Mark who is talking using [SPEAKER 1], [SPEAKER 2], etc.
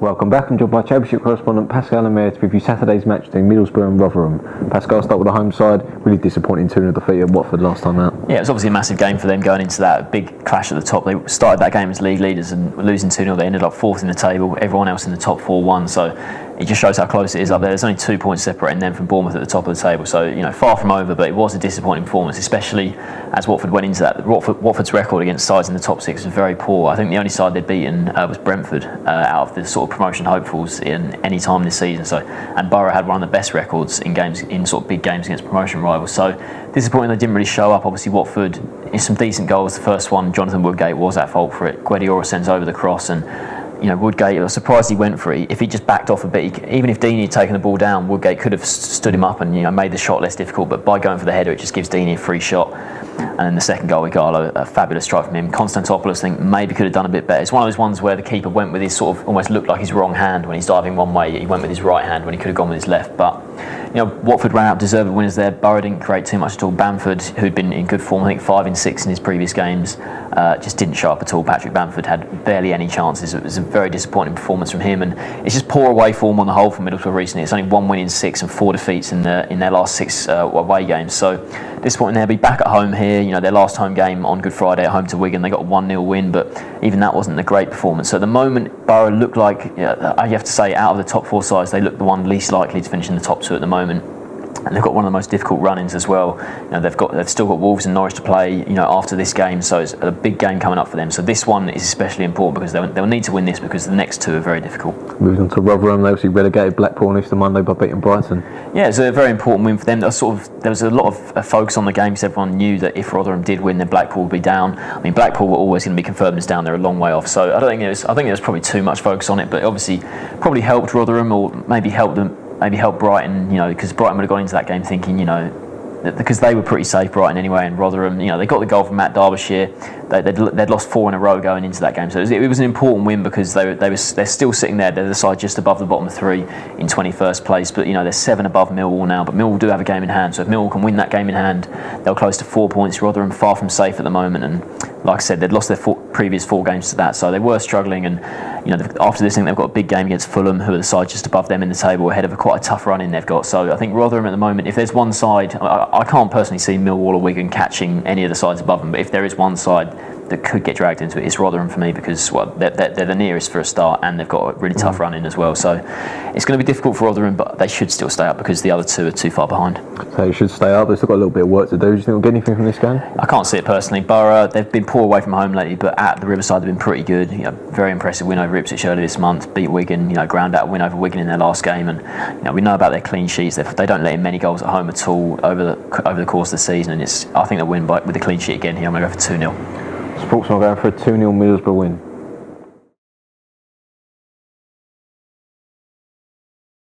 [SPEAKER 1] Welcome back. I'm joined by Championship correspondent Pascal Lemaire to preview Saturday's match between Middlesbrough and Rotherham. Pascal, I'll start with the home side. Really disappointing 2-0 defeat at Watford last time out.
[SPEAKER 2] Yeah, it was obviously a massive game for them going into that big clash at the top. They started that game as league leaders and losing 2-0. They ended up fourth in the table. Everyone else in the top four won. So it just shows how close it is up there. There's only 2 points separating them from Bournemouth at the top of the table. So, far from over, but it was a disappointing performance, especially as Watford went into that. Watford's record against sides in the top six was very poor. I think the only side they'd beaten was Brentford out of the sort of promotion hopefuls in any time this season. So, and Borough had one of the best records in games, in sort of big games against promotion rivals. So disappointing they didn't really show up. Obviously Watford in some decent goals. The first one, Jonathan Woodgate was at fault for it. Guardiola sends over the cross and Woodgate, I was surprised he went for it. If he just backed off a bit, even if Deeney had taken the ball down, Woodgate could have stood him up and made the shot less difficult. But by going for the header, it just gives Deeney a free shot. And then the second goal, Igalo, a fabulous strike from him. Konstantopoulos, I think, maybe could have done a bit better. It's one of those ones where the keeper went with his sort of, almost looked like his wrong hand when he's diving one way. He went with his right hand when he could have gone with his left. But Watford ran out deserved winners there. Borough didn't create too much at all. Bamford, who'd been in good form, I think 5 in 6 in his previous games, just didn't show up at all. Patrick Bamford had barely any chances. It was a very disappointing performance from him, and it's just poor away form on the whole for Middlesbrough recently. It's only 1 win in 6 and 4 defeats in their last 6 away games. So disappointing there. Be back at home here. Their last home game on Good Friday at home to Wigan, they got a 1-0 win, but even that wasn't a great performance. So at the moment, Borough look like, you have to say, out of the top 4 sides, they look the one least likely to finish in the top 2 at the moment. And they've got one of the most difficult run-ins as well. They've still got Wolves and Norwich to play, after this game. So it's a big game coming up for them. So this one is especially important because they'll need to win this because the next 2 are very difficult.
[SPEAKER 1] Moving on to Rotherham, they obviously relegated Blackpool on Easter Monday by beating Brighton.
[SPEAKER 2] Yeah, it's a very important win for them. There was a lot of focus on the game because everyone knew that if Rotherham did win, then Blackpool would be down. I mean, Blackpool were always going to be confirmed as down. They're a long way off. So I think there was probably too much focus on it, but obviously probably helped Rotherham or maybe helped Brighton, because Brighton would have gone into that game thinking, because they were pretty safe, Brighton anyway, and Rotherham, they got the goal from Matt Derbyshire. They'd lost 4 in a row going into that game, so it was an important win because they're still sitting there. They're the side just above the bottom 3 in 21st place, but they're 7 above Millwall now. But Millwall do have a game in hand, so if Millwall can win that game in hand, they'll close to 4 points. Rotherham far from safe at the moment, and like I said, they'd lost their previous 4 games to that, so they were struggling. And after this thing, they've got a big game against Fulham, who are the side just above them in the table, ahead of quite a tough run in they've got. So I think Rotherham at the moment, if there's one side, I can't personally see Millwall or Wigan catching any of the sides above them, but if there is one side that could get dragged into it, it's Rotherham for me because they're the nearest for a start and they've got a really tough run in as well. So it's going to be difficult for Rotherham, but they should still stay up because the other 2 are too far behind.
[SPEAKER 1] So they should stay up. They've still got a little bit of work to do. Do you think we'll get anything from this game?
[SPEAKER 2] I can't see it personally. Borough, they've been poor away from home lately, but at the Riverside they've been pretty good. Very impressive win over Ipswich earlier this month. Beat Wigan. Ground out a win over Wigan in their last game, and we know about their clean sheets. They don't let in many goals at home at all over the course of the season, and I think they'll win with a clean sheet again here. I'm going to go for 2-0.
[SPEAKER 1] Sportsman going for a 2-0 Middlesbrough win.